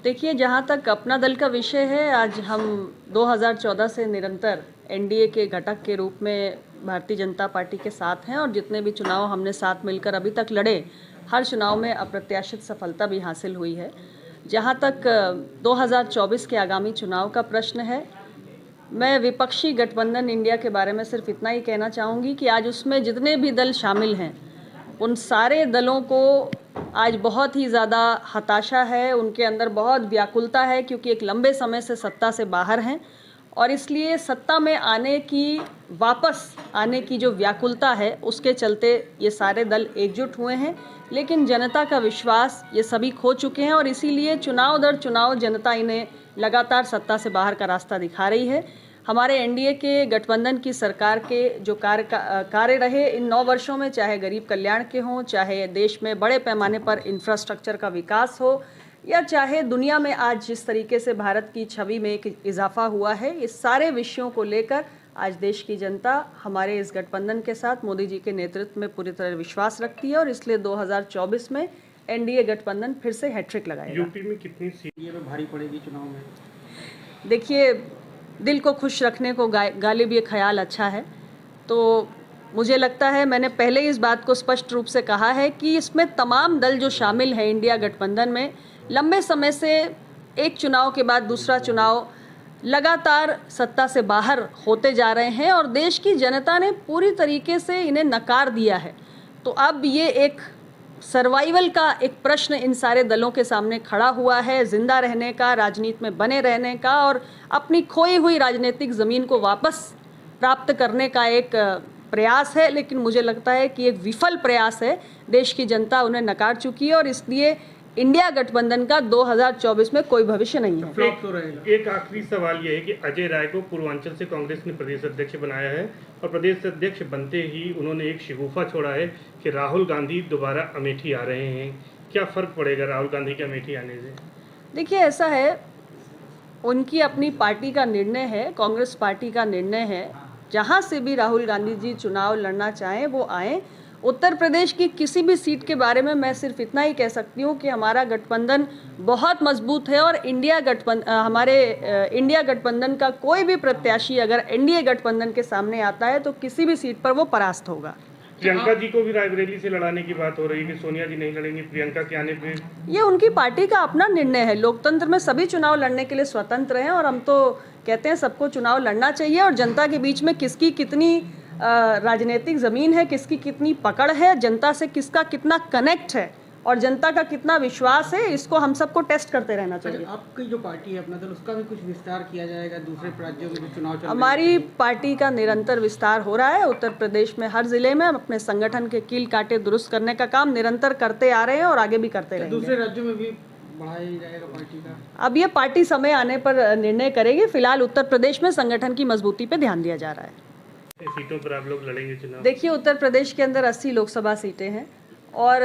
देखिए, जहाँ तक अपना दल का विषय है, आज हम 2014 से निरंतर एनडीए के घटक के रूप में भारतीय जनता पार्टी के साथ हैं और जितने भी चुनाव हमने साथ मिलकर अभी तक लड़े, हर चुनाव में अप्रत्याशित सफलता भी हासिल हुई है। जहाँ तक 2024 के आगामी चुनाव का प्रश्न है, मैं विपक्षी गठबंधन इंडिया के बारे में सिर्फ इतना ही कहना चाहूँगी कि आज उसमें जितने भी दल शामिल हैं, उन सारे दलों को आज बहुत ही ज़्यादा हताशा है, उनके अंदर बहुत व्याकुलता है, क्योंकि एक लंबे समय से सत्ता से बाहर हैं और इसलिए सत्ता में वापस आने की जो व्याकुलता है, उसके चलते ये सारे दल एकजुट हुए हैं। लेकिन जनता का विश्वास ये सभी खो चुके हैं और इसीलिए चुनाव दर चुनाव जनता इन्हें लगातार सत्ता से बाहर का रास्ता दिखा रही है। हमारे एनडीए के गठबंधन की सरकार के जो कार्य रहे इन 9 वर्षों में, चाहे गरीब कल्याण के हों, चाहे देश में बड़े पैमाने पर इंफ्रास्ट्रक्चर का विकास हो, या चाहे दुनिया में आज जिस तरीके से भारत की छवि में एक इजाफा हुआ है, इस सारे विषयों को लेकर आज देश की जनता हमारे इस गठबंधन के साथ मोदी जी के नेतृत्व में पूरी तरह विश्वास रखती है और इसलिए 2024 में एनडीए गठबंधन फिर से हैट्रिक लगाएगा। यूपी में कितनी सीटें में भारी पड़ेगी चुनाव में? देखिए, दिल को खुश रखने को गालिब ये ख्याल अच्छा है, तो मुझे लगता है मैंने पहले इस बात को स्पष्ट रूप से कहा है कि इसमें तमाम दल जो शामिल हैं इंडिया गठबंधन में, लंबे समय से एक चुनाव के बाद दूसरा चुनाव लगातार सत्ता से बाहर होते जा रहे हैं और देश की जनता ने पूरी तरीके से इन्हें नकार दिया है। तो अब ये एक सर्वाइवल का एक प्रश्न इन सारे दलों के सामने खड़ा हुआ है, जिंदा रहने का, राजनीति में बने रहने का और अपनी खोई हुई राजनीतिक ज़मीन को वापस प्राप्त करने का एक प्रयास है। लेकिन मुझे लगता है कि एक विफल प्रयास है, देश की जनता उन्हें नकार चुकी है और इसलिए इंडिया गठबंधन का 2024 में कोई भविष्य नहीं है। एक आखिरी सवाल यह है कि अजय राय को पूर्वांचल से कांग्रेस ने प्रदेश अध्यक्ष बनाया है और प्रदेश अध्यक्ष बनते ही उन्होंने एक शिगूफा छोड़ा है कि राहुल गांधी दोबारा अमेठी आ रहे हैं। क्या फर्क पड़ेगा राहुल गांधी के अमेठी आने से? देखिए, ऐसा है, उनकी अपनी पार्टी का निर्णय है, कांग्रेस पार्टी का निर्णय है, जहाँ से भी राहुल गांधी जी चुनाव लड़ना चाहें वो आएँ। उत्तर प्रदेश की किसी भी सीट के बारे में मैं सिर्फ इतना ही कह सकती हूँ कि हमारा गठबंधन बहुत मजबूत है और हमारे इंडिया गठबंधन का कोई भी प्रत्याशी अगर एनडीए गठबंधन के सामने आता है तो किसी भी सीट पर वो परास्त होगा। प्रियंका जी को भी रायबरेली से लड़ाने की बात हो रही है कि सोनिया जी नहीं लड़ेंगी प्रियंका के आने पे। ये उनकी पार्टी का अपना निर्णय है। लोकतंत्र में सभी चुनाव लड़ने के लिए स्वतंत्र हैं और हम तो कहते हैं सबको चुनाव लड़ना चाहिए और जनता के बीच में किसकी कितनी राजनीतिक ज़मीन है, किसकी कितनी पकड़ है, जनता से किसका कितना कनेक्ट है और जनता का कितना विश्वास है, इसको हम सबको टेस्ट करते रहना चाहिए। आपकी जो पार्टी है अपना दल, उसका भी कुछ विस्तार किया जाएगा दूसरे राज्यों में भी चुनाव चल रहे हैं? हमारी पार्टी का निरंतर विस्तार हो रहा है। उत्तर प्रदेश में हर जिले में हम अपने संगठन के कील कांटे दुरुस्त करने का काम निरंतर करते आ रहे हैं और आगे भी करते रहेंगे। दूसरे राज्यों में भी बढ़ाया जाएगा पार्टी का? अब ये पार्टी समय आने पर निर्णय करेगी। फिलहाल उत्तर प्रदेश में संगठन की मजबूती पे ध्यान दिया जा रहा है। सीटों पर आप लोग लड़ेंगे चुनाव? देखिए, उत्तर प्रदेश के अंदर 80 लोकसभा सीटें हैं और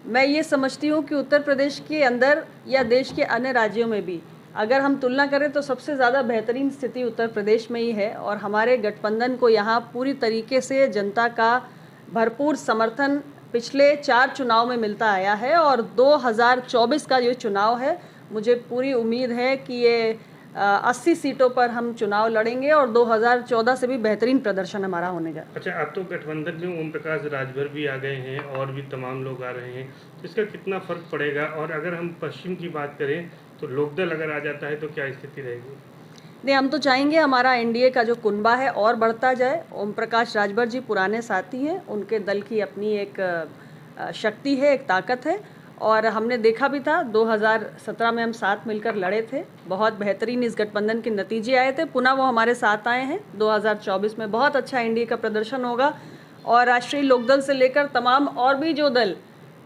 मैं ये समझती हूँ कि उत्तर प्रदेश के अंदर या देश के अन्य राज्यों में भी अगर हम तुलना करें तो सबसे ज़्यादा बेहतरीन स्थिति उत्तर प्रदेश में ही है और हमारे गठबंधन को यहाँ पूरी तरीके से जनता का भरपूर समर्थन पिछले 4 चुनाव में मिलता आया है और 2024 का जो चुनाव है, मुझे पूरी उम्मीद है कि ये 80 सीटों पर हम चुनाव लड़ेंगे और 2014 से भी बेहतरीन प्रदर्शन हमारा होने जा। अच्छा, अब तो गठबंधन में ओम प्रकाश राजभर भी आ गए हैं और भी तमाम लोग आ रहे हैं, तो इसका कितना फर्क पड़ेगा? और अगर हम पश्चिम की बात करें तो लोकदल अगर आ जाता है तो क्या स्थिति रहेगी? नहीं, हम तो चाहेंगे हमारा एनडीए का जो कुनबा है और बढ़ता जाए। ओम प्रकाश राजभर जी पुराने साथी हैं, उनके दल की अपनी एक शक्ति है, एक ताकत है और हमने देखा भी था 2017 में हम साथ मिलकर लड़े थे, बहुत बेहतरीन इस गठबंधन के नतीजे आए थे। पुनः वो हमारे साथ आए हैं। 2024 में बहुत अच्छा एनडीए का प्रदर्शन होगा और राष्ट्रीय लोकदल से लेकर तमाम और भी जो दल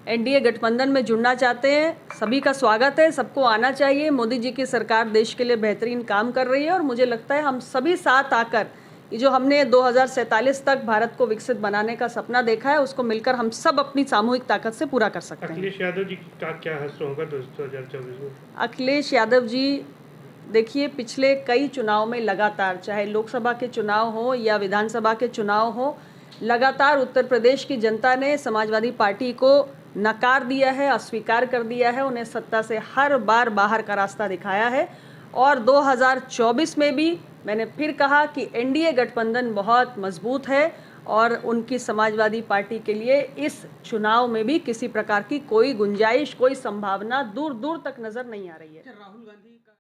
एनडीए गठबंधन में जुड़ना चाहते हैं, सभी का स्वागत है, सबको आना चाहिए। मोदी जी की सरकार देश के लिए बेहतरीन काम कर रही है और मुझे लगता है हम सभी साथ आकर ये जो हमने 2047 तक भारत को विकसित बनाने का सपना देखा है, उसको मिलकर हम सब अपनी सामूहिक ताकत से पूरा कर सकते हैं। अखिलेश यादव जी का क्या हश्र होगा 2024 में? अखिलेश यादव जी, देखिए, पिछले कई चुनाव में लगातार, चाहे लोकसभा के चुनाव हो या विधानसभा के चुनाव हो, लगातार उत्तर प्रदेश की जनता ने समाजवादी पार्टी को नकार दिया है, अस्वीकार कर दिया है, उन्हें सत्ता से हर बार बाहर का रास्ता दिखाया है। और 2024 में भी मैंने फिर कहा कि एनडीए गठबंधन बहुत मजबूत है और उनकी समाजवादी पार्टी के लिए इस चुनाव में भी किसी प्रकार की कोई गुंजाइश, कोई संभावना दूर दूर तक नजर नहीं आ रही है। राहुल गांधी